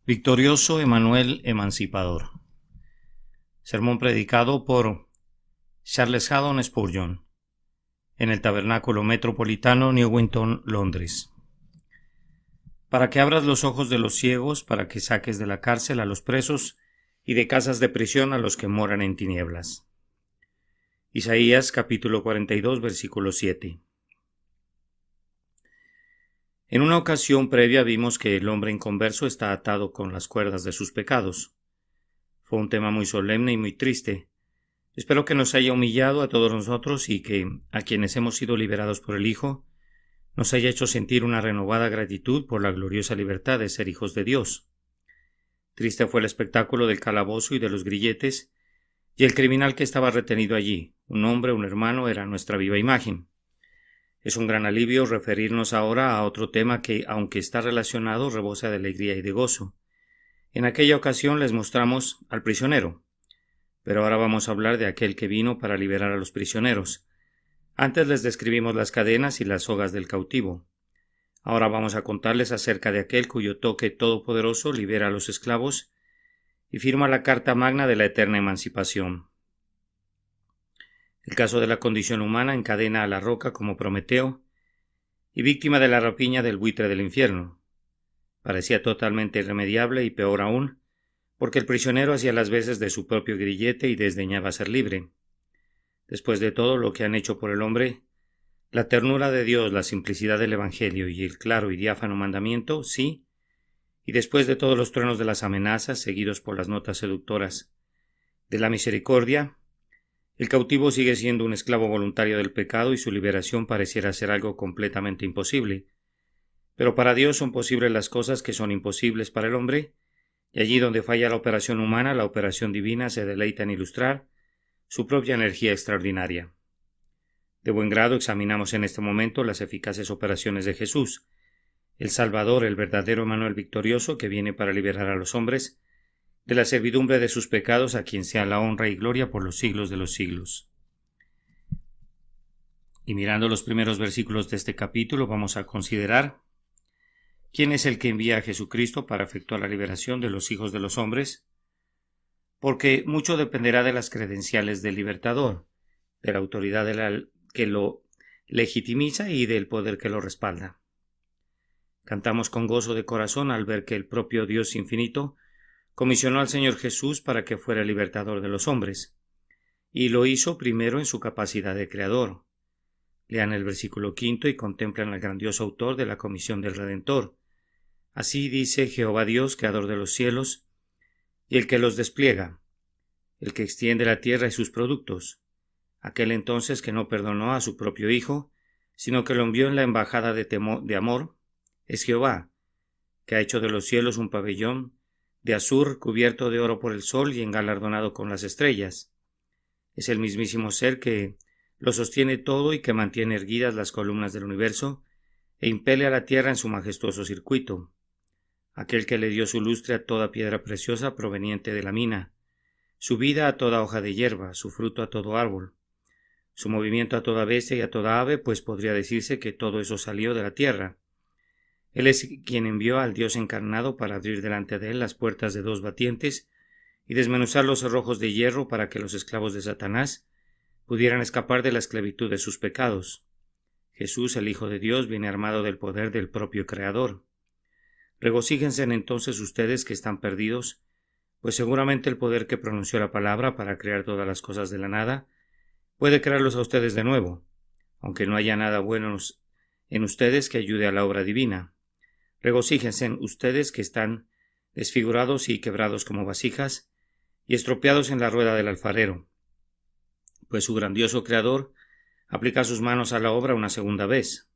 Victorioso Emanuel Emancipador. Sermón predicado por Charles Haddon Spurgeon en el Tabernáculo Metropolitano, Newington, Londres. Para que abras los ojos de los ciegos, para que saques de la cárcel a los presos y de casas de prisión a los que moran en tinieblas. Isaías capítulo 42, versículo 7. En una ocasión previa vimos que el hombre inconverso está atado con las cuerdas de sus pecados. Fue un tema muy solemne y muy triste. Espero que nos haya humillado a todos nosotros y que, a quienes hemos sido liberados por el Hijo, nos haya hecho sentir una renovada gratitud por la gloriosa libertad de ser hijos de Dios. Triste fue el espectáculo del calabozo y de los grilletes, y el criminal que estaba retenido allí, un hombre, un hermano, era nuestra viva imagen. Es un gran alivio referirnos ahora a otro tema que, aunque está relacionado, rebosa de alegría y de gozo. En aquella ocasión les mostramos al prisionero, pero ahora vamos a hablar de aquel que vino para liberar a los prisioneros. Antes les describimos las cadenas y las sogas del cautivo. Ahora vamos a contarles acerca de aquel cuyo toque todopoderoso libera a los esclavos y firma la Carta Magna de la eterna emancipación. El caso de la condición humana encadena a la roca como Prometeo y víctima de la rapiña del buitre del infierno. Parecía totalmente irremediable y peor aún, porque el prisionero hacía las veces de su propio grillete y desdeñaba ser libre. Después de todo lo que han hecho por el hombre, la ternura de Dios, la simplicidad del Evangelio y el claro y diáfano mandamiento, sí, y después de todos los truenos de las amenazas, seguidos por las notas seductoras de la misericordia, el cautivo sigue siendo un esclavo voluntario del pecado y su liberación pareciera ser algo completamente imposible. Pero para Dios son posibles las cosas que son imposibles para el hombre, y allí donde falla la operación humana, la operación divina se deleita en ilustrar su propia energía extraordinaria. De buen grado examinamos en este momento las eficaces operaciones de Jesús, el Salvador, el verdadero Emanuel victorioso que viene para liberar a los hombres de la servidumbre de sus pecados, a quien sea la honra y gloria por los siglos de los siglos. Y mirando los primeros versículos de este capítulo, vamos a considerar quién es el que envía a Jesucristo para efectuar la liberación de los hijos de los hombres, porque mucho dependerá de las credenciales del libertador, de la autoridad que lo legitimiza y del poder que lo respalda. Cantamos con gozo de corazón al ver que el propio Dios infinito comisionó al Señor Jesús para que fuera el libertador de los hombres, y lo hizo primero en su capacidad de creador. Lean el versículo 5 y contemplan al grandioso autor de la comisión del Redentor. Así dice Jehová Dios, creador de los cielos, y el que los despliega, el que extiende la tierra y sus productos, aquel entonces que no perdonó a su propio Hijo, sino que lo envió en la embajada de amor, es Jehová, que ha hecho de los cielos un pabellón de azur cubierto de oro por el sol y engalardonado con las estrellas. Es el mismísimo ser que lo sostiene todo y que mantiene erguidas las columnas del universo e impele a la tierra en su majestuoso circuito. Aquel que le dio su lustre a toda piedra preciosa proveniente de la mina, su vida a toda hoja de hierba, su fruto a todo árbol, su movimiento a toda bestia y a toda ave, pues podría decirse que todo eso salió de la tierra. Él es quien envió al Dios encarnado para abrir delante de él las puertas de dos batientes y desmenuzar los cerrojos de hierro para que los esclavos de Satanás pudieran escapar de la esclavitud de sus pecados. Jesús, el Hijo de Dios, viene armado del poder del propio Creador. Regocíjense entonces ustedes que están perdidos, pues seguramente el poder que pronunció la palabra para crear todas las cosas de la nada puede crearlos a ustedes de nuevo, aunque no haya nada bueno en ustedes que ayude a la obra divina. Regocíjense ustedes que están desfigurados y quebrados como vasijas y estropeados en la rueda del alfarero, pues su grandioso Creador aplica sus manos a la obra una segunda vez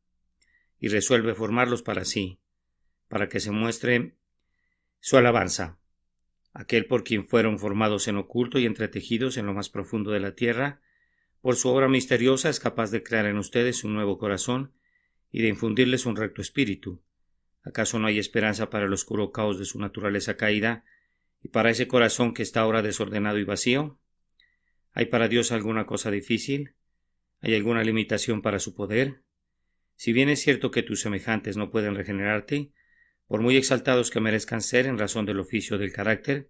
y resuelve formarlos para sí, para que se muestre su alabanza. Aquel por quien fueron formados en oculto y entretejidos en lo más profundo de la tierra, por su obra misteriosa es capaz de crear en ustedes un nuevo corazón y de infundirles un recto espíritu. ¿Acaso no hay esperanza para el oscuro caos de su naturaleza caída y para ese corazón que está ahora desordenado y vacío? ¿Hay para Dios alguna cosa difícil? ¿Hay alguna limitación para su poder? Si bien es cierto que tus semejantes no pueden regenerarte, por muy exaltados que merezcan ser en razón del oficio o del carácter.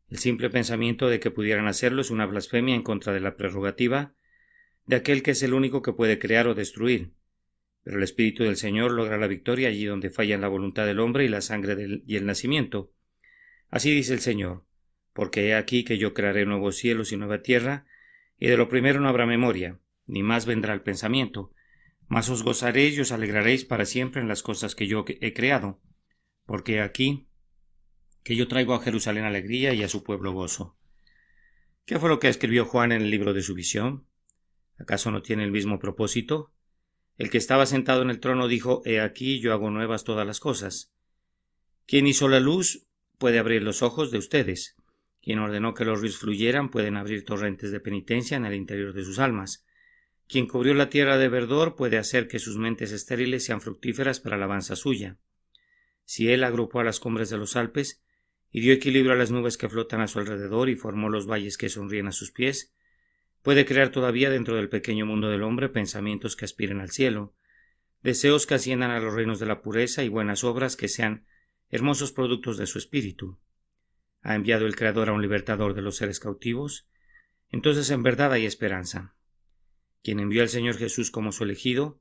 El simple pensamiento de que pudieran hacerlo es una blasfemia en contra de la prerrogativa de aquel que es el único que puede crear o destruir. Pero el Espíritu del Señor logra la victoria allí donde fallan la voluntad del hombre y la sangre y el nacimiento. Así dice el Señor: porque he aquí que yo crearé nuevos cielos y nueva tierra, y de lo primero no habrá memoria, ni más vendrá el pensamiento, mas os gozaréis y os alegraréis para siempre en las cosas que yo he creado, porque aquí que yo traigo a Jerusalén alegría y a su pueblo gozo. ¿Qué fue lo que escribió Juan en el libro de su visión? ¿Acaso no tiene el mismo propósito? El que estaba sentado en el trono dijo: He aquí yo hago nuevas todas las cosas. Quien hizo la luz puede abrir los ojos de ustedes. Quien ordenó que los ríos fluyeran pueden abrir torrentes de penitencia en el interior de sus almas. Quien cubrió la tierra de verdor puede hacer que sus mentes estériles sean fructíferas para alabanza suya. Si él agrupó a las cumbres de los Alpes y dio equilibrio a las nubes que flotan a su alrededor y formó los valles que sonríen a sus pies, puede crear todavía dentro del pequeño mundo del hombre pensamientos que aspiren al cielo, deseos que asciendan a los reinos de la pureza y buenas obras que sean hermosos productos de su espíritu. ¿Ha enviado el Creador a un libertador de los seres cautivos? Entonces en verdad hay esperanza. Quien envió al Señor Jesús como su elegido,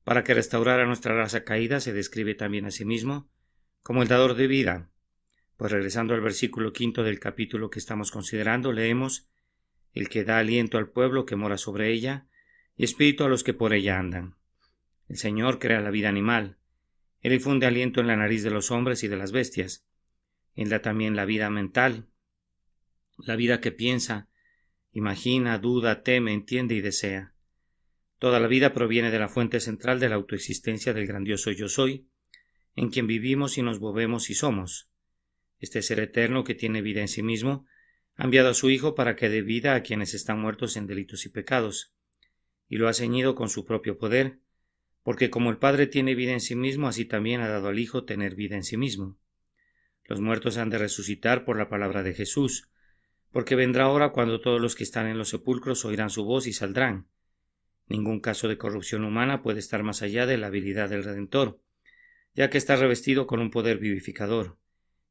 para que restaurara nuestra raza caída, se describe también a sí mismo como el dador de vida. Pues regresando al versículo 5 del capítulo que estamos considerando, leemos: el que da aliento al pueblo que mora sobre ella, y espíritu a los que por ella andan. El Señor crea la vida animal. Él infunde aliento en la nariz de los hombres y de las bestias. Él da también la vida mental, la vida que piensa, imagina, duda, teme, entiende y desea. Toda la vida proviene de la fuente central de la autoexistencia del grandioso Yo Soy, en quien vivimos y nos movemos y somos. Este ser eterno que tiene vida en sí mismo ha enviado a su Hijo para que dé vida a quienes están muertos en delitos y pecados, y lo ha ceñido con su propio poder, porque como el Padre tiene vida en sí mismo, así también ha dado al Hijo tener vida en sí mismo. Los muertos han de resucitar por la palabra de Jesús, porque vendrá hora cuando todos los que están en los sepulcros oirán su voz y saldrán. Ningún caso de corrupción humana puede estar más allá de la habilidad del Redentor, ya que está revestido con un poder vivificador.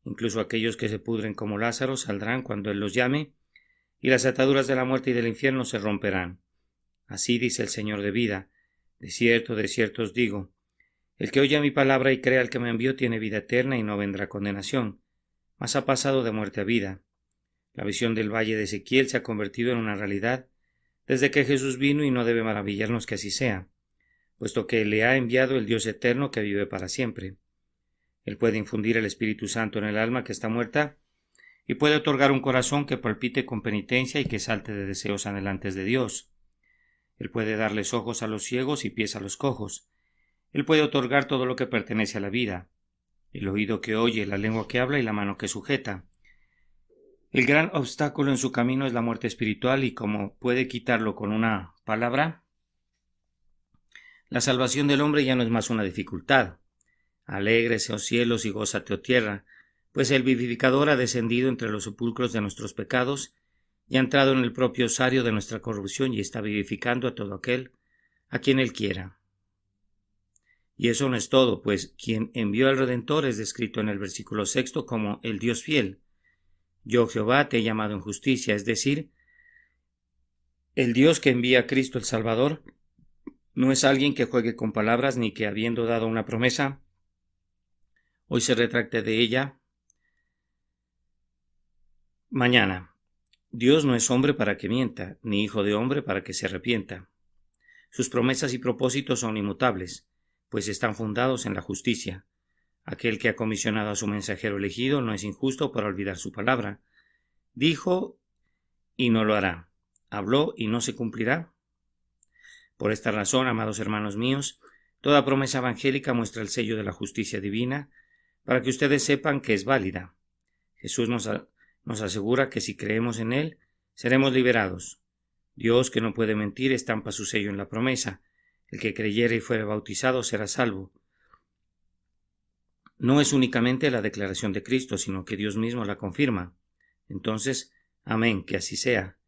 Incluso aquellos que se pudren como Lázaro saldrán cuando Él los llame, y las ataduras de la muerte y del infierno se romperán. Así dice el Señor de vida: de cierto os digo, el que oye mi palabra y crea al que me envió tiene vida eterna y no vendrá condenación, mas ha pasado de muerte a vida. La visión del valle de Ezequiel se ha convertido en una realidad desde que Jesús vino, y no debe maravillarnos que así sea, puesto que le ha enviado el Dios eterno que vive para siempre. Él puede infundir el Espíritu Santo en el alma que está muerta, y puede otorgar un corazón que palpite con penitencia y que salte de deseos anhelantes de Dios. Él puede darles ojos a los ciegos y pies a los cojos. Él puede otorgar todo lo que pertenece a la vida: el oído que oye, la lengua que habla y la mano que sujeta. El gran obstáculo en su camino es la muerte espiritual, y como puede quitarlo con una palabra, la salvación del hombre ya no es más una dificultad. Alégrese, oh cielos, y gózate, oh tierra, pues el vivificador ha descendido entre los sepulcros de nuestros pecados y ha entrado en el propio osario de nuestra corrupción y está vivificando a todo aquel a quien Él quiera. Y eso no es todo, pues quien envió al Redentor es descrito en el versículo 6 como el Dios fiel. Yo, Jehová, te he llamado en justicia, es decir, el Dios que envía a Cristo el Salvador no es alguien que juegue con palabras, ni que, habiendo dado una promesa, hoy se retracte de ella mañana. Dios no es hombre para que mienta, ni hijo de hombre para que se arrepienta. Sus promesas y propósitos son inmutables, pues están fundados en la justicia. Aquel que ha comisionado a su mensajero elegido no es injusto para olvidar su palabra. Dijo y no lo hará. Habló y no se cumplirá. Por esta razón, amados hermanos míos, toda promesa evangélica muestra el sello de la justicia divina, para que ustedes sepan que es válida. Jesús nos asegura que si creemos en Él, seremos liberados. Dios, que no puede mentir, estampa su sello en la promesa: el que creyere y fuere bautizado será salvo. No es únicamente la declaración de Cristo, sino que Dios mismo la confirma. Entonces, amén, que así sea.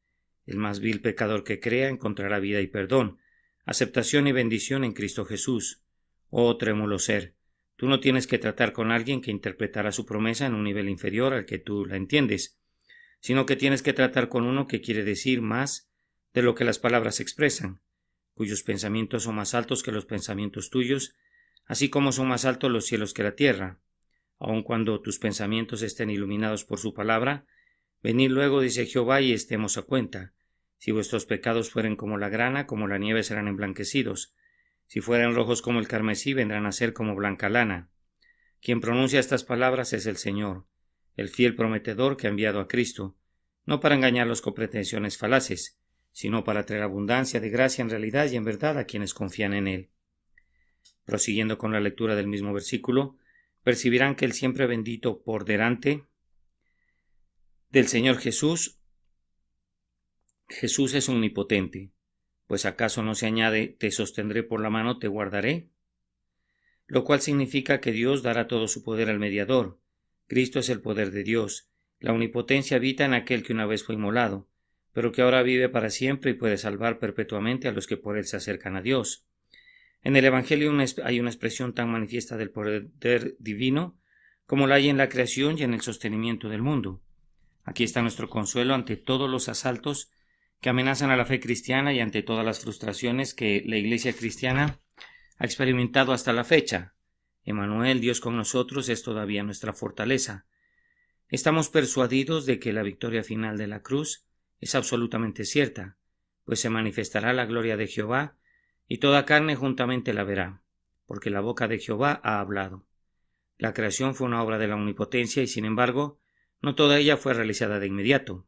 El más vil pecador que crea encontrará vida y perdón, aceptación y bendición en Cristo Jesús. Oh trémulo ser, Tú no tienes que tratar con alguien que interpretará su promesa en un nivel inferior al que tú la entiendes, sino que tienes que tratar con uno que quiere decir más de lo que las palabras expresan, cuyos pensamientos son más altos que los pensamientos tuyos, así como son más altos los cielos que la tierra. Aun cuando tus pensamientos estén iluminados por su palabra, venid luego, dice Jehová, y estemos a cuenta. Si vuestros pecados fueren como la grana, como la nieve serán emblanquecidos. Si fueren rojos como el carmesí, vendrán a ser como blanca lana. Quien pronuncia estas palabras es el Señor, el fiel prometedor que ha enviado a Cristo, no para engañarlos con pretensiones falaces, sino para traer abundancia de gracia en realidad y en verdad a quienes confían en Él. Prosiguiendo con la lectura del mismo versículo, percibirán que el siempre bendito por delante del Señor Jesús es omnipotente, pues acaso no se añade te sostendré por la mano, te guardaré, lo cual significa que Dios dará todo su poder al mediador. Cristo es el poder de Dios. La omnipotencia habita en aquel que una vez fue inmolado, pero que ahora vive para siempre y puede salvar perpetuamente a los que por él se acercan a Dios. En el Evangelio hay una expresión tan manifiesta del poder divino como la hay en la creación y en el sostenimiento del mundo. Aquí está nuestro consuelo ante todos los asaltos que amenazan a la fe cristiana y ante todas las frustraciones que la Iglesia cristiana ha experimentado hasta la fecha. Emmanuel, Dios con nosotros, es todavía nuestra fortaleza. Estamos persuadidos de que la victoria final de la cruz es absolutamente cierta, pues se manifestará la gloria de Jehová, y toda carne juntamente la verá, porque la boca de Jehová ha hablado. La creación fue una obra de la omnipotencia y, sin embargo, no toda ella fue realizada de inmediato.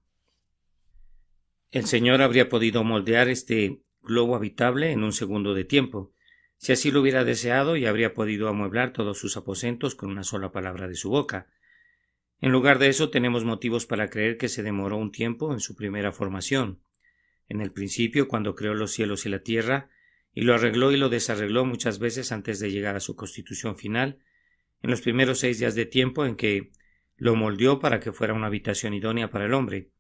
El Señor habría podido moldear este globo habitable en un segundo de tiempo, si así lo hubiera deseado, y habría podido amueblar todos sus aposentos con una sola palabra de su boca. En lugar de eso, tenemos motivos para creer que se demoró un tiempo en su primera formación. En el principio, cuando creó los cielos y la tierra, y lo arregló y lo desarregló muchas veces antes de llegar a su constitución final, en los primeros 6 días de tiempo en que lo moldeó para que fuera una habitación idónea para el hombre.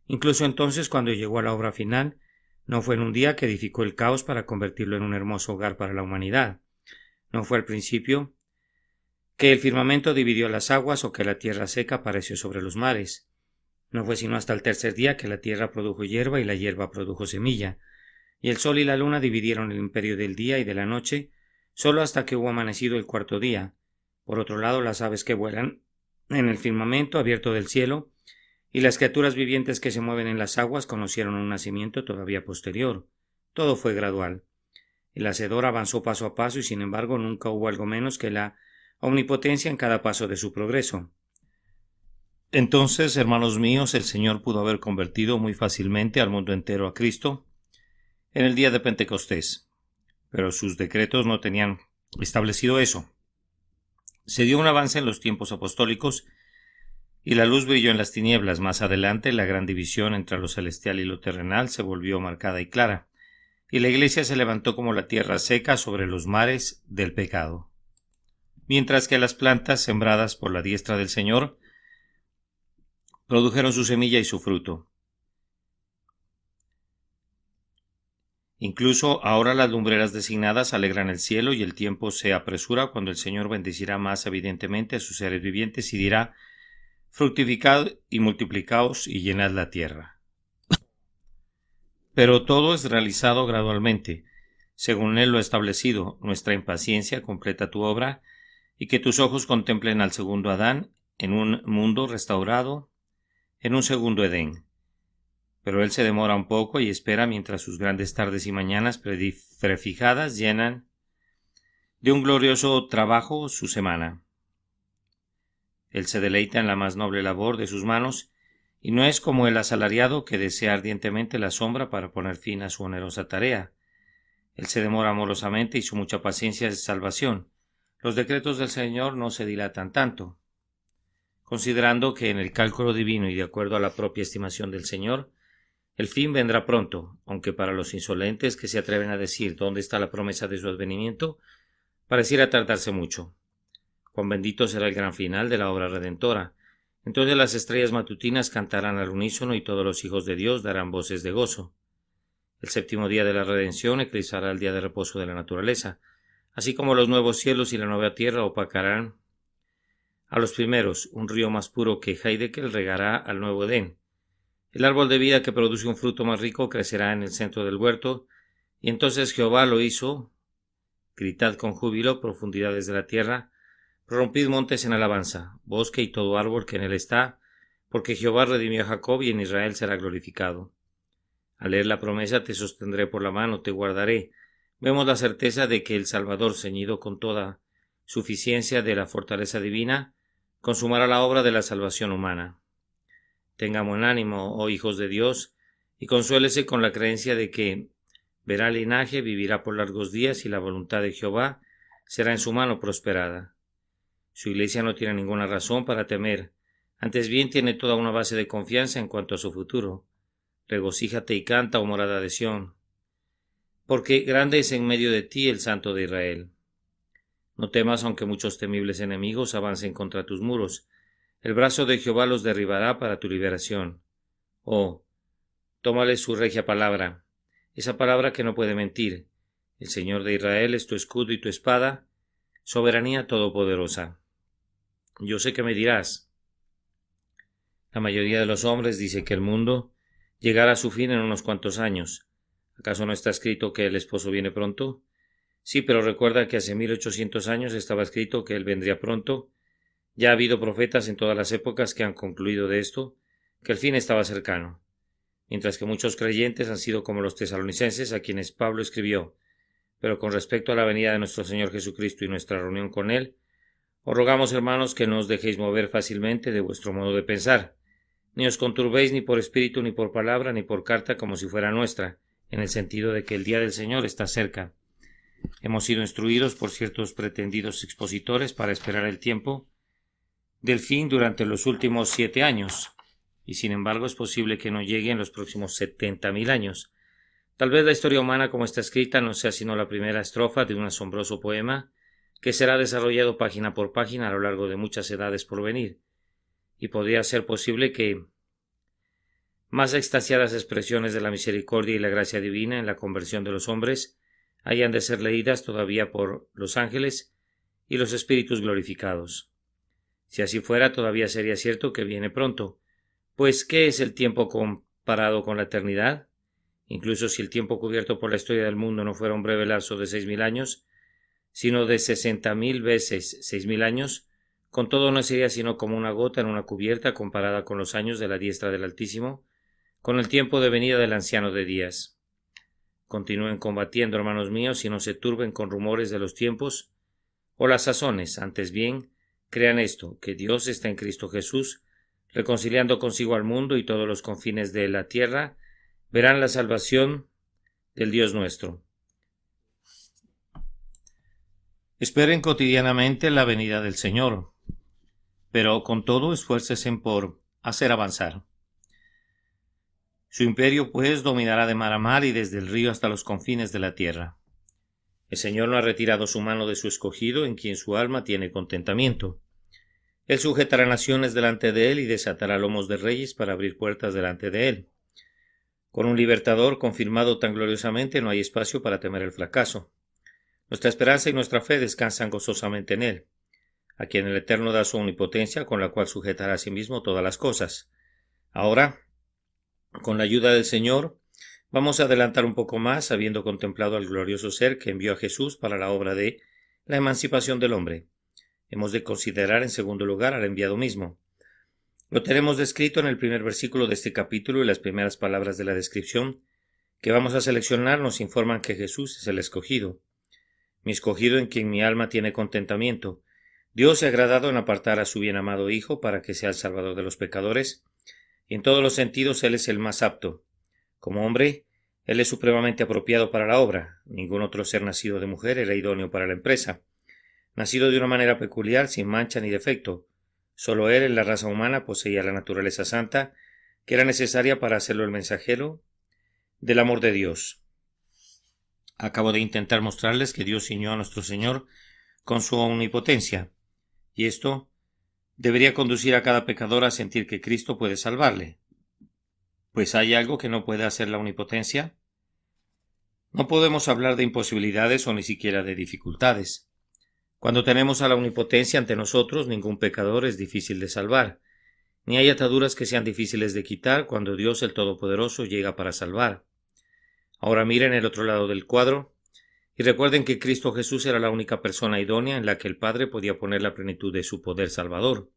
Incluso entonces, cuando llegó a la obra final, no fue en un día que edificó el caos para convertirlo en un hermoso hogar para la humanidad. No fue al principio que el firmamento dividió las aguas o que la tierra seca apareció sobre los mares. No fue sino hasta el tercer día que la tierra produjo hierba y la hierba produjo semilla, y el sol y la luna dividieron el imperio del día y de la noche, solo hasta que hubo amanecido el cuarto día. Por otro lado, las aves que vuelan en el firmamento abierto del cielo y las criaturas vivientes que se mueven en las aguas conocieron un nacimiento todavía posterior. Todo fue gradual. El Hacedor avanzó paso a paso y, sin embargo, nunca hubo algo menos que la omnipotencia en cada paso de su progreso. Entonces, hermanos míos, el Señor pudo haber convertido muy fácilmente al mundo entero a Cristo en el día de Pentecostés, pero sus decretos no tenían establecido eso. Se dio un avance en los tiempos apostólicos y la luz brilló en las tinieblas. Más adelante, la gran división entre lo celestial y lo terrenal se volvió marcada y clara, y la Iglesia se levantó como la tierra seca sobre los mares del pecado. Mientras que las plantas sembradas por la diestra del Señor produjeron su semilla y su fruto. Incluso ahora las lumbreras designadas alegran el cielo y el tiempo se apresura cuando el Señor bendecirá más evidentemente a sus seres vivientes y dirá: fructificad y multiplicaos y llenad la tierra. Pero todo es realizado gradualmente, según Él lo ha establecido. Nuestra impaciencia completa tu obra, y que tus ojos contemplen al segundo Adán en un mundo restaurado, en un segundo Edén. Pero Él se demora un poco y espera mientras sus grandes tardes y mañanas prefijadas llenan de un glorioso trabajo su semana. Él se deleita en la más noble labor de sus manos, y no es como el asalariado que desea ardientemente la sombra para poner fin a su onerosa tarea. Él se demora amorosamente y su mucha paciencia es salvación. Los decretos del Señor no se dilatan tanto. Considerando que en el cálculo divino y de acuerdo a la propia estimación del Señor, el fin vendrá pronto, aunque para los insolentes que se atreven a decir dónde está la promesa de su advenimiento, pareciera tardarse mucho. Cuán bendito será el gran final de la obra redentora. Entonces las estrellas matutinas cantarán al unísono y todos los hijos de Dios darán voces de gozo. El séptimo día de la redención eclipsará el día de reposo de la naturaleza. así como los nuevos cielos y la nueva tierra opacarán a los primeros. Un río más puro que Hiddekel regará al nuevo Edén. El árbol de vida que produce un fruto más rico crecerá en el centro del huerto, y entonces Jehová lo hizo. Gritad con júbilo, profundidades de la tierra, prorrumpid montes en alabanza, bosque y todo árbol que en él está, porque Jehová redimió a Jacob y en Israel será glorificado. Al leer la promesa te sostendré por la mano, te guardaré. Vemos la certeza de que el Salvador, ceñido con toda suficiencia de la fortaleza divina, consumará la obra de la salvación humana. Tenga buen ánimo, oh hijos de Dios, y consuélese con la creencia de que verá el linaje, vivirá por largos días y la voluntad de Jehová será en su mano prosperada. Su iglesia no tiene ninguna razón para temer, antes bien tiene toda una base de confianza en cuanto a su futuro. Regocíjate y canta, oh morada de Sión, porque grande es en medio de ti el Santo de Israel. No temas aunque muchos temibles enemigos avancen contra tus muros. El brazo de Jehová los derribará para tu liberación. Oh, tómale su regia palabra, esa palabra que no puede mentir. El Señor de Israel es tu escudo y tu espada, soberanía todopoderosa. Yo sé que me dirás, la mayoría de los hombres dice que el mundo llegará a su fin en unos cuantos años. ¿Acaso no está escrito que el esposo viene pronto? Sí, pero recuerda que hace 1800 años estaba escrito que él vendría pronto. Ya ha habido profetas en todas las épocas que han concluido de esto, que el fin estaba cercano. Mientras que muchos creyentes han sido como los tesalonicenses, a quienes Pablo escribió. Pero con respecto a la venida de nuestro Señor Jesucristo y nuestra reunión con Él, os rogamos, hermanos, que no os dejéis mover fácilmente de vuestro modo de pensar, ni os conturbéis ni por espíritu, ni por palabra, ni por carta como si fuera nuestra, en el sentido de que el día del Señor está cerca. Hemos sido instruidos por ciertos pretendidos expositores para esperar el tiempo del fin durante los últimos 7 años, y sin embargo es posible que no llegue en los próximos 70.000 años. Tal vez la historia humana como está escrita no sea sino la primera estrofa de un asombroso poema que será desarrollado página por página a lo largo de muchas edades por venir, y podría ser posible que más extasiadas expresiones de la misericordia y la gracia divina en la conversión de los hombres hayan de ser leídas todavía por los ángeles y los espíritus glorificados. Si así fuera, todavía sería cierto que viene pronto, pues ¿qué es el tiempo comparado con la eternidad? Incluso si el tiempo cubierto por la historia del mundo no fuera un breve lapso de 6.000 años, sino de 60.000 veces 6.000 años, con todo no sería sino como una gota en una cubierta comparada con los años de la diestra del Altísimo, con el tiempo de venida del anciano de días. Continúen combatiendo, hermanos míos, y no se turben con rumores de los tiempos o las sazones, antes bien, crean esto, que Dios está en Cristo Jesús, reconciliando consigo al mundo, y todos los confines de la tierra verán la salvación del Dios nuestro. Esperen cotidianamente la venida del Señor, pero con todo esfuércense por hacer avanzar. Su imperio, pues, dominará de mar a mar y desde el río hasta los confines de la tierra. El Señor no ha retirado su mano de su escogido, en quien su alma tiene contentamiento. Él sujetará naciones delante de él y desatará lomos de reyes para abrir puertas delante de él. Con un libertador confirmado tan gloriosamente no hay espacio para temer el fracaso. Nuestra esperanza y nuestra fe descansan gozosamente en él, a quien el Eterno da su omnipotencia, con la cual sujetará a sí mismo todas las cosas. Ahora, con la ayuda del Señor, vamos a adelantar un poco más, habiendo contemplado al glorioso ser que envió a Jesús para la obra de la emancipación del hombre. Hemos de considerar en segundo lugar al enviado mismo. Lo tenemos descrito en el primer versículo de este capítulo, y las primeras palabras de la descripción que vamos a seleccionar nos informan que Jesús es el escogido. Mi escogido, en quien mi alma tiene contentamiento. Dios se ha agradado en apartar a su bien amado Hijo para que sea el Salvador de los pecadores, y en todos los sentidos Él es el más apto. Como hombre, Él es supremamente apropiado para la obra. Ningún otro ser nacido de mujer era idóneo para la empresa. Nacido de una manera peculiar, sin mancha ni defecto, solo Él en la raza humana poseía la naturaleza santa que era necesaria para hacerlo el mensajero del amor de Dios. Acabo de intentar mostrarles que Dios ciñó a nuestro Señor con su omnipotencia, y esto debería conducir a cada pecador a sentir que Cristo puede salvarle. Pues ¿hay algo que no puede hacer la omnipotencia? No podemos hablar de imposibilidades o ni siquiera de dificultades. Cuando tenemos a la omnipotencia ante nosotros, ningún pecador es difícil de salvar, ni hay ataduras que sean difíciles de quitar cuando Dios el Todopoderoso llega para salvar. Ahora miren el otro lado del cuadro y recuerden que Cristo Jesús era la única persona idónea en la que el Padre podía poner la plenitud de su poder salvador.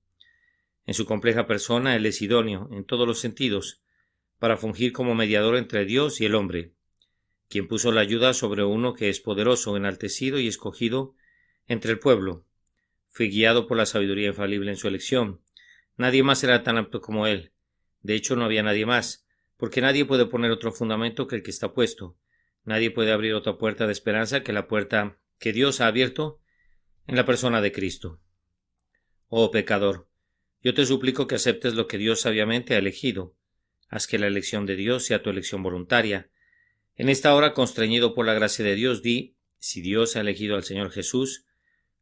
En su compleja persona Él es idóneo, en todos los sentidos, para fungir como mediador entre Dios y el hombre, quien puso la ayuda sobre uno que es poderoso, enaltecido y escogido entre el pueblo. Fue guiado por la sabiduría infalible en su elección. Nadie más era tan apto como Él. De hecho, no había nadie más, porque nadie puede poner otro fundamento que el que está puesto. Nadie puede abrir otra puerta de esperanza que la puerta que Dios ha abierto en la persona de Cristo. Oh pecador, yo te suplico que aceptes lo que Dios sabiamente ha elegido. Haz que la elección de Dios sea tu elección voluntaria. En esta hora, constreñido por la gracia de Dios, di: si Dios ha elegido al Señor Jesús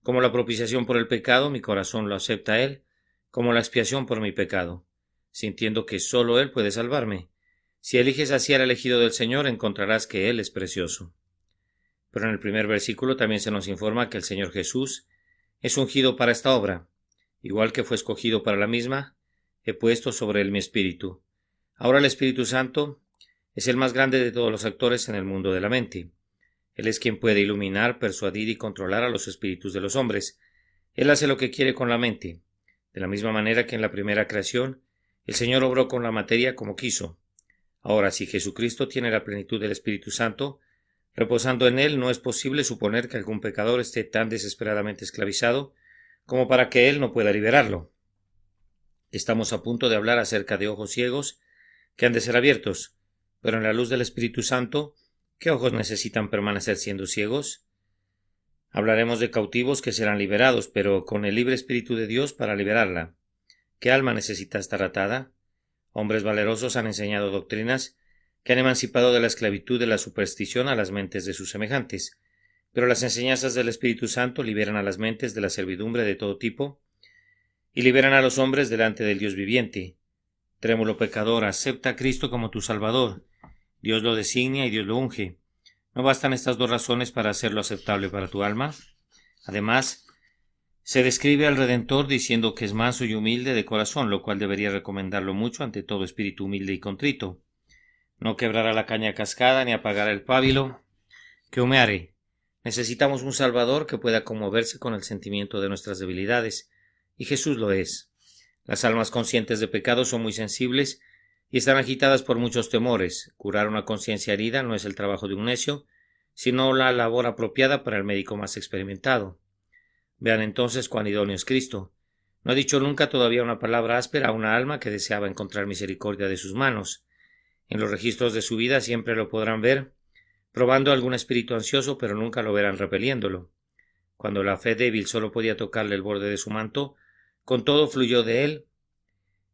como la propiciación por el pecado, mi corazón lo acepta a Él como la expiación por mi pecado, sintiendo que sólo Él puede salvarme. Si eliges así al elegido del Señor, encontrarás que Él es precioso. Pero en el primer versículo también se nos informa que el Señor Jesús es ungido para esta obra. Igual que fue escogido para la misma, he puesto sobre Él mi espíritu. Ahora el Espíritu Santo es el más grande de todos los actores en el mundo de la mente. Él es quien puede iluminar, persuadir y controlar a los espíritus de los hombres. Él hace lo que quiere con la mente. De la misma manera que en la primera creación, el Señor obró con la materia como quiso. Ahora, si Jesucristo tiene la plenitud del Espíritu Santo, reposando en Él, no es posible suponer que algún pecador esté tan desesperadamente esclavizado como para que Él no pueda liberarlo. Estamos a punto de hablar acerca de ojos ciegos que han de ser abiertos, pero en la luz del Espíritu Santo, ¿qué ojos necesitan permanecer siendo ciegos? Hablaremos de cautivos que serán liberados, pero con el libre Espíritu de Dios para liberarla. ¿Qué alma necesita estar atada? Hombres valerosos han enseñado doctrinas que han emancipado de la esclavitud de la superstición a las mentes de sus semejantes, pero las enseñanzas del Espíritu Santo liberan a las mentes de la servidumbre de todo tipo y liberan a los hombres delante del Dios viviente. Trémulo pecador, acepta a Cristo como tu Salvador. Dios lo designa y Dios lo unge. ¿No bastan estas dos razones para hacerlo aceptable para tu alma? Además, se describe al Redentor diciendo que es manso y humilde de corazón, lo cual debería recomendarlo mucho ante todo espíritu humilde y contrito. No quebrará la caña cascada ni apagará el pábilo que humeare. Necesitamos un Salvador que pueda conmoverse con el sentimiento de nuestras debilidades, y Jesús lo es. Las almas conscientes de pecado son muy sensibles y están agitadas por muchos temores. Curar una conciencia herida no es el trabajo de un necio, sino la labor apropiada para el médico más experimentado. Vean entonces cuán idóneo es Cristo. No ha dicho nunca todavía una palabra áspera a una alma que deseaba encontrar misericordia de sus manos. En los registros de su vida siempre lo podrán ver, probando algún espíritu ansioso, pero nunca lo verán repeliéndolo. Cuando la fe débil solo podía tocarle el borde de su manto, con todo fluyó de él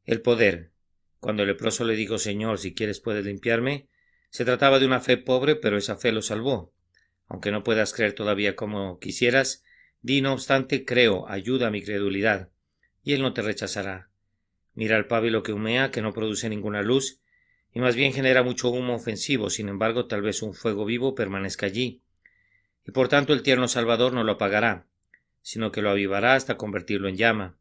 el poder. Cuando el leproso le dijo: Señor, si quieres puedes limpiarme, se trataba de una fe pobre, pero esa fe lo salvó. Aunque no puedas creer todavía como quisieras, di no obstante: creo, ayuda a mi credulidad, y él no te rechazará. Mira el pábilo que humea, que no produce ninguna luz, y más bien genera mucho humo ofensivo. Sin embargo, tal vez un fuego vivo permanezca allí, y por tanto el tierno Salvador no lo apagará, sino que lo avivará hasta convertirlo en llama.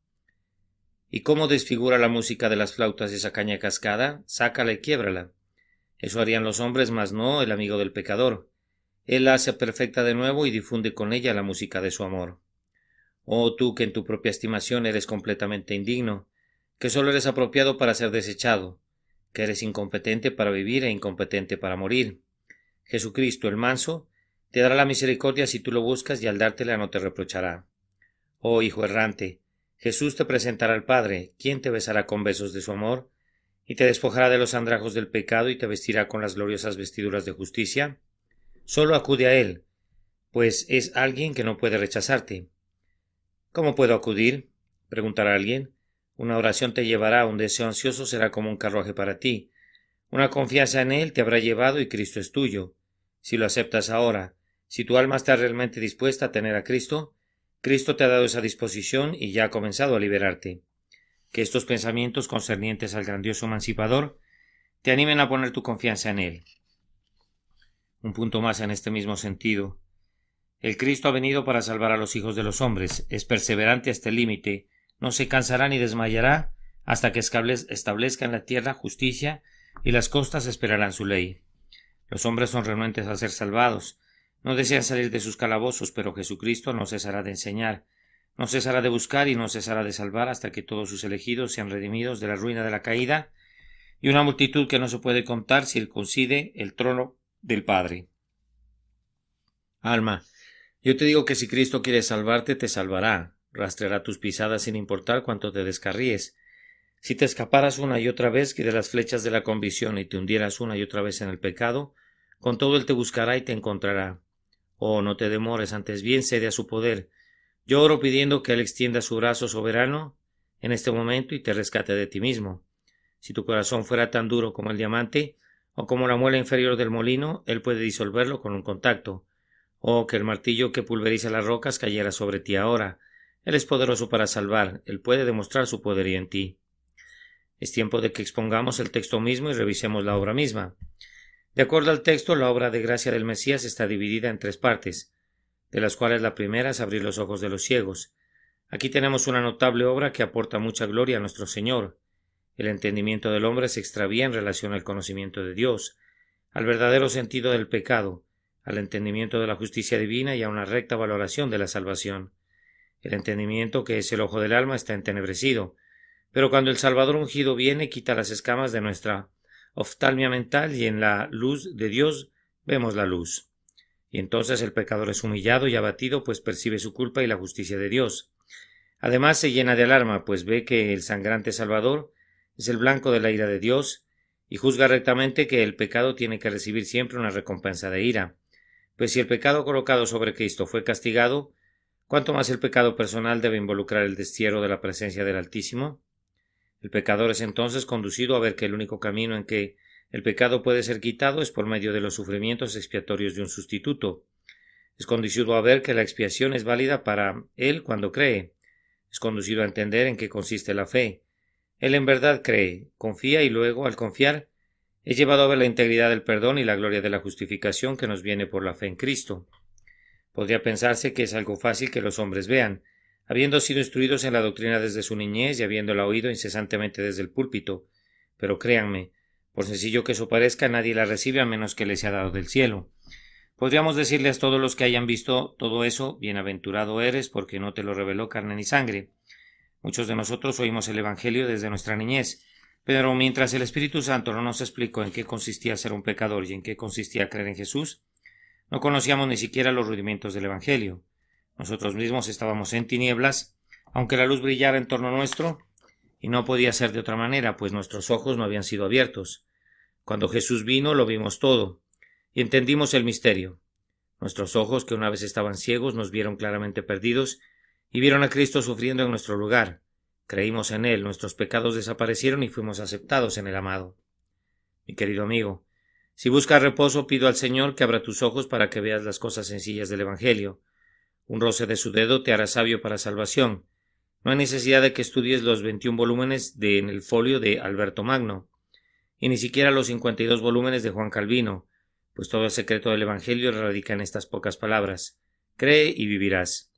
¿Y cómo desfigura la música de las flautas esa caña cascada? Sácala y quiébrala. Eso harían los hombres, mas no el amigo del pecador. Él la hace perfecta de nuevo y difunde con ella la música de su amor. Oh tú que en tu propia estimación eres completamente indigno, que solo eres apropiado para ser desechado, que eres incompetente para vivir e incompetente para morir. Jesucristo, el manso, te dará la misericordia si tú lo buscas, y al dártela no te reprochará. Oh hijo errante, Jesús te presentará al Padre, quien te besará con besos de su amor, y te despojará de los andrajos del pecado y te vestirá con las gloriosas vestiduras de justicia. Solo acude a Él, pues es alguien que no puede rechazarte. ¿Cómo puedo acudir?, preguntará alguien. Una oración te llevará, un deseo ansioso será como un carruaje para ti. Una confianza en Él te habrá llevado y Cristo es tuyo. Si lo aceptas ahora, si tu alma está realmente dispuesta a tener a Cristo, Cristo te ha dado esa disposición y ya ha comenzado a liberarte. Que estos pensamientos concernientes al grandioso emancipador te animen a poner tu confianza en Él. Un punto más en este mismo sentido. El Cristo ha venido para salvar a los hijos de los hombres, es perseverante hasta el límite, no se cansará ni desmayará hasta que establezca en la tierra justicia y las costas esperarán su ley. Los hombres son renuentes a ser salvados, no desean salir de sus calabozos, pero Jesucristo no cesará de enseñar, no cesará de buscar y no cesará de salvar hasta que todos sus elegidos sean redimidos de la ruina de la caída y una multitud que no se puede contar circuncide el trono del Padre. Alma, yo te digo que si Cristo quiere salvarte, te salvará, rastreará tus pisadas sin importar cuánto te descarríes. Si te escaparas una y otra vez de las flechas de la convicción y te hundieras una y otra vez en el pecado, con todo él te buscará y te encontrará. Oh, no te demores, antes bien cede a su poder. Yo oro pidiendo que él extienda su brazo soberano en este momento y te rescate de ti mismo. Si tu corazón fuera tan duro como el diamante, o como la muela inferior del molino, él puede disolverlo con un contacto. Oh, que el martillo que pulveriza las rocas cayera sobre ti ahora. Él es poderoso para salvar, él puede demostrar su poderío en ti. Es tiempo de que expongamos el texto mismo y revisemos la obra misma. De acuerdo al texto, la obra de gracia del Mesías está dividida en 3 partes, de las cuales la primera es abrir los ojos de los ciegos. Aquí tenemos una notable obra que aporta mucha gloria a nuestro Señor. El entendimiento del hombre se extravía en relación al conocimiento de Dios, al verdadero sentido del pecado, al entendimiento de la justicia divina y a una recta valoración de la salvación. El entendimiento, que es el ojo del alma, está entenebrecido, pero cuando el Salvador ungido viene, quita las escamas de nuestra oftalmia mental y en la luz de Dios vemos la luz. Y entonces el pecador es humillado y abatido, pues percibe su culpa y la justicia de Dios. Además se llena de alarma, pues ve que el sangrante Salvador es el blanco de la ira de Dios, y juzga rectamente que el pecado tiene que recibir siempre una recompensa de ira. Pues si el pecado colocado sobre Cristo fue castigado, ¿cuánto más el pecado personal debe involucrar el destierro de la presencia del Altísimo? El pecador es entonces conducido a ver que el único camino en que el pecado puede ser quitado es por medio de los sufrimientos expiatorios de un sustituto. Es conducido a ver que la expiación es válida para él cuando cree. Es conducido a entender en qué consiste la fe. Él en verdad cree, confía y luego, al confiar, es llevado a ver la integridad del perdón y la gloria de la justificación que nos viene por la fe en Cristo. Podría pensarse que es algo fácil que los hombres vean, habiendo sido instruidos en la doctrina desde su niñez y habiéndola oído incesantemente desde el púlpito. Pero créanme, por sencillo que eso parezca, nadie la recibe a menos que le sea dado del cielo. Podríamos decirles a todos los que hayan visto todo eso, bienaventurado eres, porque no te lo reveló carne ni sangre. Muchos de nosotros oímos el Evangelio desde nuestra niñez, pero mientras el Espíritu Santo no nos explicó en qué consistía ser un pecador y en qué consistía creer en Jesús, no conocíamos ni siquiera los rudimentos del Evangelio. Nosotros mismos estábamos en tinieblas, aunque la luz brillara en torno nuestro, y no podía ser de otra manera, pues nuestros ojos no habían sido abiertos. Cuando Jesús vino, lo vimos todo, y entendimos el misterio. Nuestros ojos, que una vez estaban ciegos, nos vieron claramente perdidos, y vieron a Cristo sufriendo en nuestro lugar. Creímos en Él, nuestros pecados desaparecieron y fuimos aceptados en el amado. Mi querido amigo, si buscas reposo, pido al Señor que abra tus ojos para que veas las cosas sencillas del Evangelio. Un roce de su dedo te hará sabio para salvación. No hay necesidad de que estudies los 21 volúmenes en el folio de Alberto Magno, y ni siquiera los 52 volúmenes de Juan Calvino, pues todo el secreto del Evangelio radica en estas pocas palabras: cree y vivirás.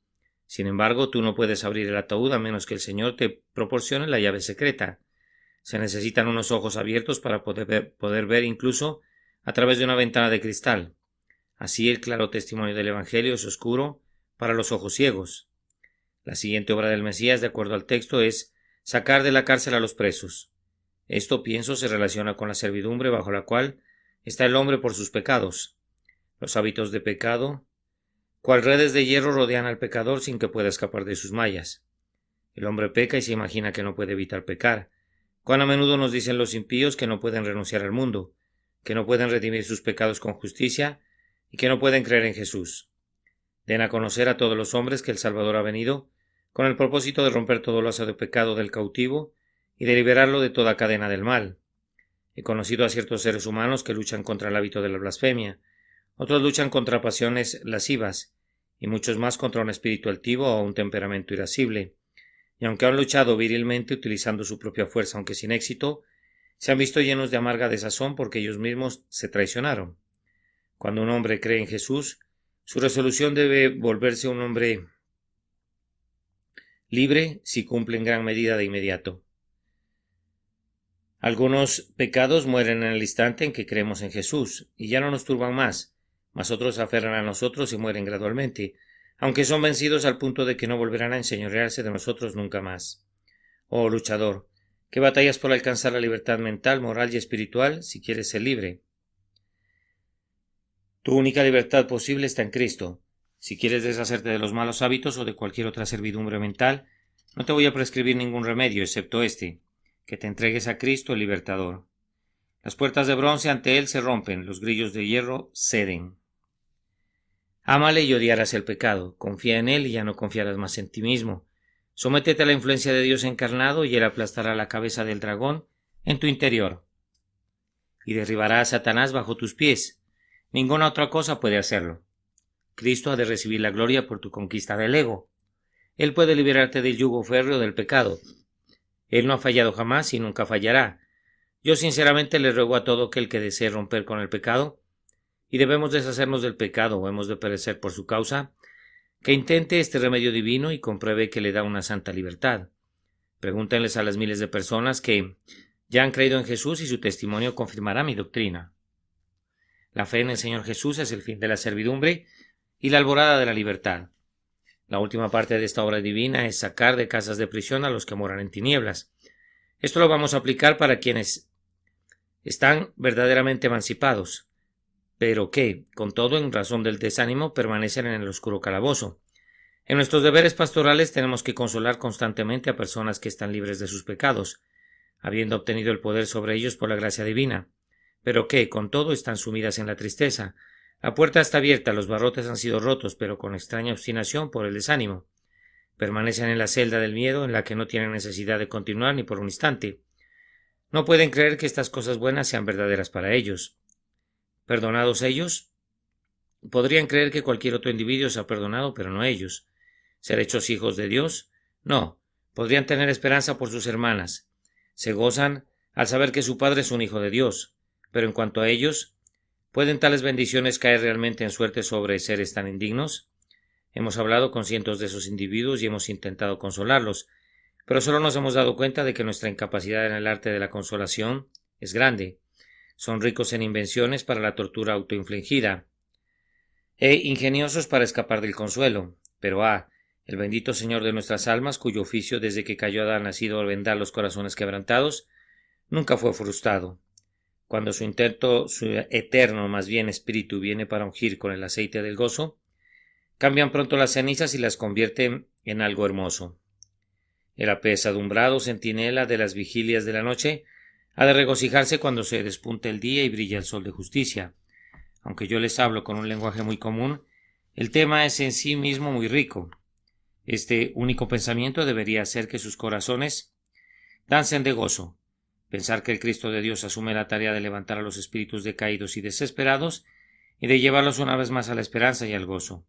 Sin embargo, tú no puedes abrir el ataúd a menos que el Señor te proporcione la llave secreta. Se necesitan unos ojos abiertos para poder ver incluso a través de una ventana de cristal. Así el claro testimonio del Evangelio es oscuro para los ojos ciegos. La siguiente obra del Mesías, de acuerdo al texto, es sacar de la cárcel a los presos. Esto, pienso, se relaciona con la servidumbre bajo la cual está el hombre por sus pecados. Los hábitos de pecado, cual redes de hierro, rodean al pecador sin que pueda escapar de sus mallas. El hombre peca y se imagina que no puede evitar pecar. Cuán a menudo nos dicen los impíos que no pueden renunciar al mundo, que no pueden redimir sus pecados con justicia y que no pueden creer en Jesús. Den a conocer a todos los hombres que el Salvador ha venido con el propósito de romper todo lazo de pecado del cautivo y de liberarlo de toda cadena del mal. He conocido a ciertos seres humanos que luchan contra el hábito de la blasfemia, otros luchan contra pasiones lascivas, y muchos más contra un espíritu altivo o un temperamento irascible, y aunque han luchado virilmente utilizando su propia fuerza aunque sin éxito, se han visto llenos de amarga desazón porque ellos mismos se traicionaron. Cuando un hombre cree en Jesús, su resolución debe volverse un hombre libre si cumple en gran medida de inmediato. Algunos pecados mueren en el instante en que creemos en Jesús, y ya no nos turban más, mas otros se aferran a nosotros y mueren gradualmente, aunque son vencidos al punto de que no volverán a enseñorearse de nosotros nunca más. Oh luchador, que batallas por alcanzar la libertad mental, moral y espiritual si quieres ser libre. Tu única libertad posible está en Cristo. Si quieres deshacerte de los malos hábitos o de cualquier otra servidumbre mental, no te voy a prescribir ningún remedio excepto este, que te entregues a Cristo el libertador. Las puertas de bronce ante Él se rompen, los grillos de hierro ceden. Ámale y odiarás el pecado, confía en Él y ya no confiarás más en ti mismo. Sométete a la influencia de Dios encarnado y Él aplastará la cabeza del dragón en tu interior. Y derribará a Satanás bajo tus pies. Ninguna otra cosa puede hacerlo. Cristo ha de recibir la gloria por tu conquista del ego. Él puede liberarte del yugo férreo del pecado. Él no ha fallado jamás y nunca fallará. Yo sinceramente le ruego a todo aquel que desee romper con el pecado, y debemos deshacernos del pecado o hemos de perecer por su causa, que intente este remedio divino y compruebe que le da una santa libertad. Pregúntenles a las miles de personas que ya han creído en Jesús y su testimonio confirmará mi doctrina. La fe en el Señor Jesús es el fin de la servidumbre y la alborada de la libertad. La última parte de esta obra divina es sacar de casas de prisión a los que moran en tinieblas. Esto lo vamos a aplicar para quienes están verdaderamente emancipados, pero que, con todo en razón del desánimo, permanecen en el oscuro calabozo. En nuestros deberes pastorales tenemos que consolar constantemente a personas que están libres de sus pecados, habiendo obtenido el poder sobre ellos por la gracia divina, pero que, con todo, están sumidas en la tristeza. La puerta está abierta, los barrotes han sido rotos, pero con extraña obstinación por el desánimo. Permanecen en la celda del miedo en la que no tienen necesidad de continuar ni por un instante. No pueden creer que estas cosas buenas sean verdaderas para ellos. Perdonados ellos, podrían creer que cualquier otro individuo se ha perdonado, pero no ellos. ¿Ser hechos hijos de Dios? No. Podrían tener esperanza por sus hermanas. Se gozan al saber que su padre es un hijo de Dios. Pero en cuanto a ellos, ¿pueden tales bendiciones caer realmente en suerte sobre seres tan indignos? Hemos hablado con cientos de esos individuos y hemos intentado consolarlos, pero solo nos hemos dado cuenta de que nuestra incapacidad en el arte de la consolación es grande. Son ricos en invenciones para la tortura autoinfligida e ingeniosos para escapar del consuelo. Pero el bendito Señor de nuestras almas, cuyo oficio desde que cayó Adán ha sido vendar los corazones quebrantados, nunca fue frustrado. Cuando su eterno, más bien espíritu, viene para ungir con el aceite del gozo, cambian pronto las cenizas y las convierten en algo hermoso. El apesadumbrado centinela de las vigilias de la noche ha de regocijarse cuando se despunte el día y brilla el sol de justicia. Aunque yo les hablo con un lenguaje muy común, el tema es en sí mismo muy rico. Este único pensamiento debería hacer que sus corazones dancen de gozo. Pensar que el Cristo de Dios asume la tarea de levantar a los espíritus decaídos y desesperados y de llevarlos una vez más a la esperanza y al gozo.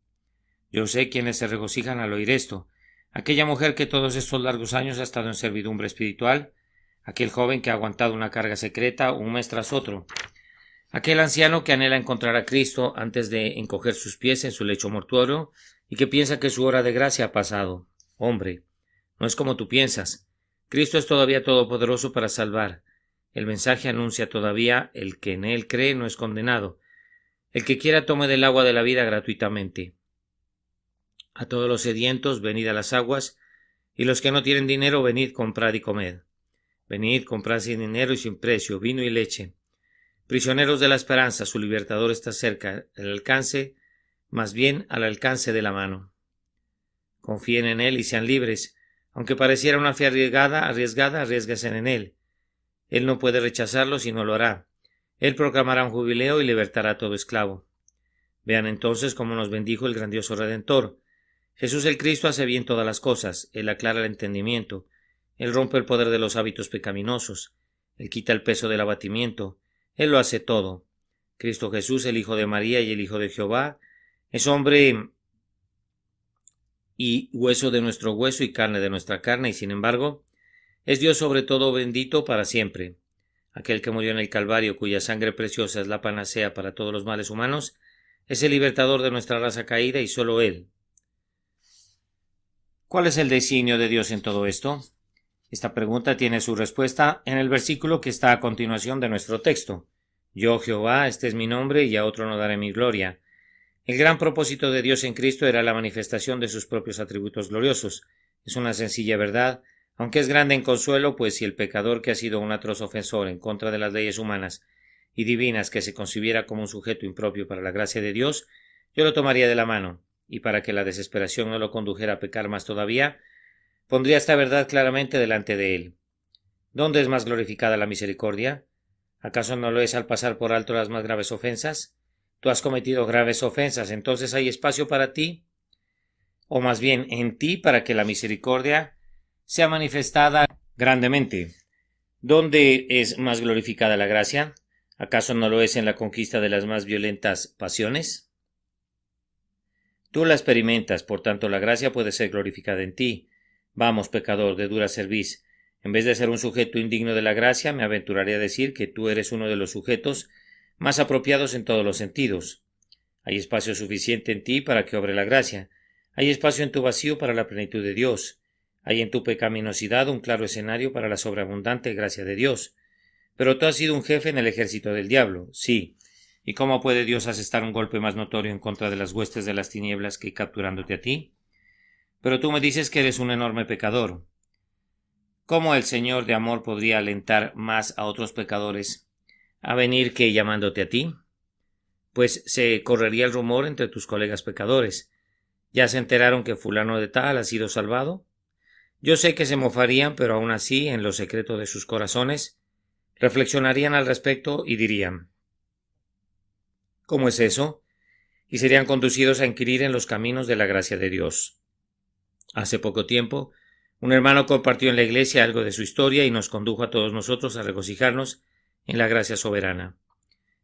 Yo sé quienes se regocijan al oír esto. Aquella mujer que todos estos largos años ha estado en servidumbre espiritual, aquel joven que ha aguantado una carga secreta un mes tras otro, aquel anciano que anhela encontrar a Cristo antes de encoger sus pies en su lecho mortuorio y que piensa que su hora de gracia ha pasado. Hombre, no es como tú piensas. Cristo es todavía todopoderoso para salvar. El mensaje anuncia todavía: el que en él cree no es condenado. El que quiera tome del agua de la vida gratuitamente. A todos los sedientos, venid a las aguas, y los que no tienen dinero, venid, comprad y comed. Venid, comprad sin dinero y sin precio, vino y leche. Prisioneros de la esperanza, su libertador está cerca, el alcance, más bien al alcance de la mano. Confíen en él y sean libres. Aunque pareciera una fe arriesguense en él. Él no puede rechazarlos y no lo hará. Él proclamará un jubileo y libertará a todo esclavo. Vean entonces cómo nos bendijo el grandioso Redentor. Jesús el Cristo hace bien todas las cosas. Él aclara el entendimiento. Él rompe el poder de los hábitos pecaminosos. Él quita el peso del abatimiento. Él lo hace todo. Cristo Jesús, el Hijo de María y el Hijo de Jehová, es hombre y hueso de nuestro hueso y carne de nuestra carne, y sin embargo, es Dios sobre todo bendito para siempre. Aquel que murió en el Calvario, cuya sangre preciosa es la panacea para todos los males humanos, es el libertador de nuestra raza caída y solo Él. ¿Cuál es el designio de Dios en todo esto? Esta pregunta tiene su respuesta en el versículo que está a continuación de nuestro texto. Yo, Jehová, este es mi nombre, y a otro no daré mi gloria. El gran propósito de Dios en Cristo era la manifestación de sus propios atributos gloriosos. Es una sencilla verdad, aunque es grande en consuelo, pues si el pecador que ha sido un atroz ofensor en contra de las leyes humanas y divinas que se concibiera como un sujeto impropio para la gracia de Dios, yo lo tomaría de la mano, y para que la desesperación no lo condujera a pecar más todavía, pondría esta verdad claramente delante de él. ¿Dónde es más glorificada la misericordia? ¿Acaso no lo es al pasar por alto las más graves ofensas? Tú has cometido graves ofensas, entonces hay espacio para ti, o más bien en ti, para que la misericordia sea manifestada grandemente. ¿Dónde es más glorificada la gracia? ¿Acaso no lo es en la conquista de las más violentas pasiones? Tú la experimentas, por tanto la gracia puede ser glorificada en ti. Vamos, pecador de dura cerviz, en vez de ser un sujeto indigno de la gracia, me aventuraré a decir que tú eres uno de los sujetos más apropiados en todos los sentidos. Hay espacio suficiente en ti para que obre la gracia. Hay espacio en tu vacío para la plenitud de Dios. Hay en tu pecaminosidad un claro escenario para la sobreabundante gracia de Dios. Pero tú has sido un jefe en el ejército del diablo, sí. ¿Y cómo puede Dios asestar un golpe más notorio en contra de las huestes de las tinieblas que capturándote a ti? Pero tú me dices que eres un enorme pecador. ¿Cómo el Señor de amor podría alentar más a otros pecadores a venir que llamándote a ti? Pues se correría el rumor entre tus colegas pecadores. ¿Ya se enteraron que fulano de tal ha sido salvado? Yo sé que se mofarían, pero aún así, en lo secreto de sus corazones, reflexionarían al respecto y dirían: ¿cómo es eso? Y serían conducidos a inquirir en los caminos de la gracia de Dios. Hace poco tiempo, un hermano compartió en la iglesia algo de su historia y nos condujo a todos nosotros a regocijarnos en la gracia soberana.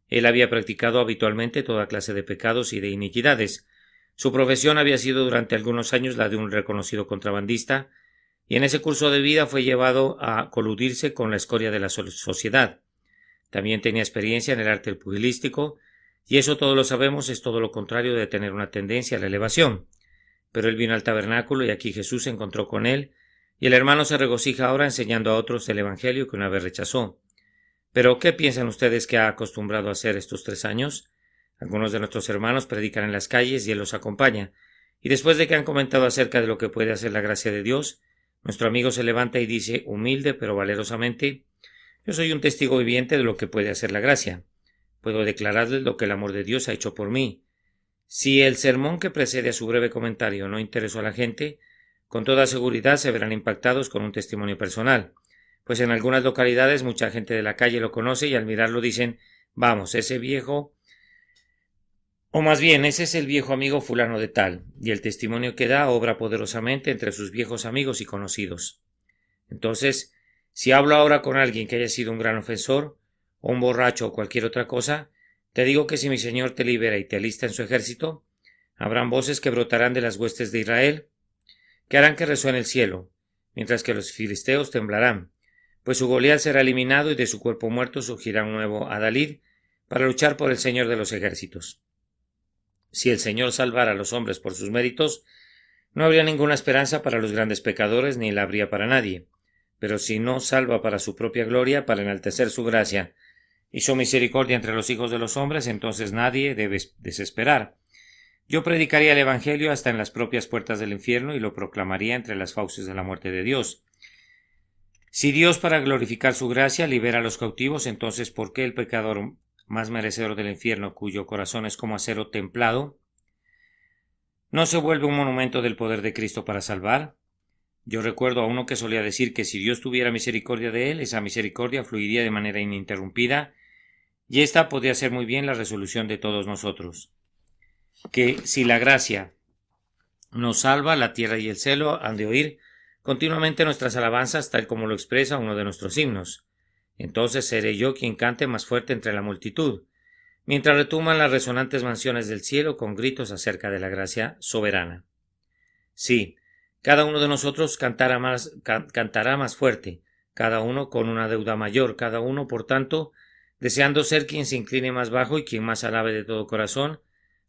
Él había practicado habitualmente toda clase de pecados y de iniquidades. Su profesión había sido durante algunos años la de un reconocido contrabandista, y en ese curso de vida fue llevado a coludirse con la escoria de la sociedad. También tenía experiencia en el arte pugilístico, y eso todos lo sabemos es todo lo contrario de tener una tendencia a la elevación. Pero él vino al tabernáculo y aquí Jesús se encontró con él, y el hermano se regocija ahora enseñando a otros el evangelio que una vez rechazó. Pero, ¿qué piensan ustedes que ha acostumbrado a hacer estos 3 años? Algunos de nuestros hermanos predican en las calles y él los acompaña, y después de que han comentado acerca de lo que puede hacer la gracia de Dios, nuestro amigo se levanta y dice, humilde pero valerosamente: yo soy un testigo viviente de lo que puede hacer la gracia. Puedo declararles lo que el amor de Dios ha hecho por mí. Si el sermón que precede a su breve comentario no interesó a la gente, con toda seguridad se verán impactados con un testimonio personal, pues en algunas localidades mucha gente de la calle lo conoce y al mirarlo dicen: vamos, ese viejo, o más bien, ese es el viejo amigo fulano de tal, y el testimonio que da obra poderosamente entre sus viejos amigos y conocidos. Entonces, si hablo ahora con alguien que haya sido un gran ofensor, o un borracho o cualquier otra cosa, te digo que si mi Señor te libera y te alista en su ejército, habrán voces que brotarán de las huestes de Israel, que harán que resuene el cielo, mientras que los filisteos temblarán, pues su Goliat será eliminado y de su cuerpo muerto surgirá un nuevo Adalid para luchar por el Señor de los ejércitos. Si el Señor salvara a los hombres por sus méritos, no habría ninguna esperanza para los grandes pecadores ni la habría para nadie. Pero si no salva para su propia gloria, para enaltecer su gracia y su misericordia entre los hijos de los hombres, entonces nadie debe desesperar. Yo predicaría el Evangelio hasta en las propias puertas del infierno y lo proclamaría entre las fauces de la muerte de Dios. Si Dios, para glorificar su gracia, libera a los cautivos, entonces ¿por qué el pecador más merecedor del infierno, cuyo corazón es como acero templado, no se vuelve un monumento del poder de Cristo para salvar? Yo recuerdo a uno que solía decir que si Dios tuviera misericordia de él, esa misericordia fluiría de manera ininterrumpida, y esta podría ser muy bien la resolución de todos nosotros. Que si la gracia nos salva, la tierra y el cielo han de oír continuamente nuestras alabanzas, tal como lo expresa uno de nuestros himnos. Entonces seré yo quien cante más fuerte entre la múltitud, mientras retumban las resonantes mansiones del cielo con gritos acerca de la gracia soberana. Sí, cada uno de nosotros cantará más fuerte, cada uno con una deuda mayor, cada uno, por tanto, deseando ser quien se incline más bajo y quien más alabe de todo corazón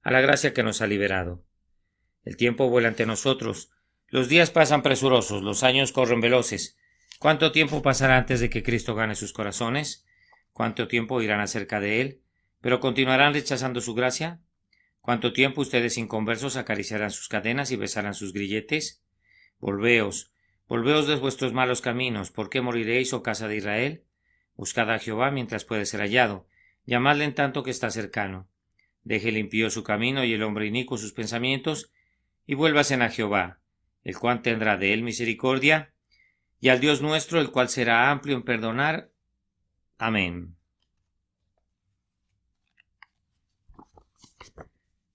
a la gracia que nos ha liberado. El tiempo vuela ante nosotros, los días pasan presurosos, los años corren veloces. ¿Cuánto tiempo pasará antes de que Cristo gane sus corazones? ¿Cuánto tiempo irán acerca de Él, pero continuarán rechazando su gracia? ¿Cuánto tiempo ustedes inconversos acariciarán sus cadenas y besarán sus grilletes? Volveos de vuestros malos caminos. ¿Por qué moriréis, oh casa de Israel? Buscad a Jehová mientras puede ser hallado, llamadle en tanto que está cercano. Deje el impío su camino y el hombre inicuo sus pensamientos, y vuélvasen a Jehová, el cual tendrá de él misericordia, y al Dios nuestro, el cual será amplio en perdonar. Amén.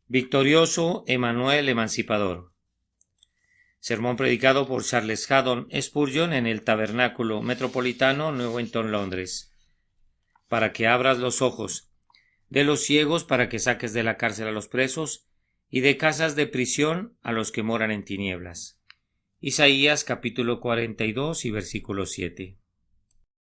Victorioso Emmanuel Emancipador. Sermón predicado por Charles Haddon Spurgeon en el Tabernáculo Metropolitano, Newington, Londres. Para que abras los ojos de los ciegos, para que saques de la cárcel a los presos, y de casas de prisión a los que moran en tinieblas. Isaías capítulo 42 y versículo 7.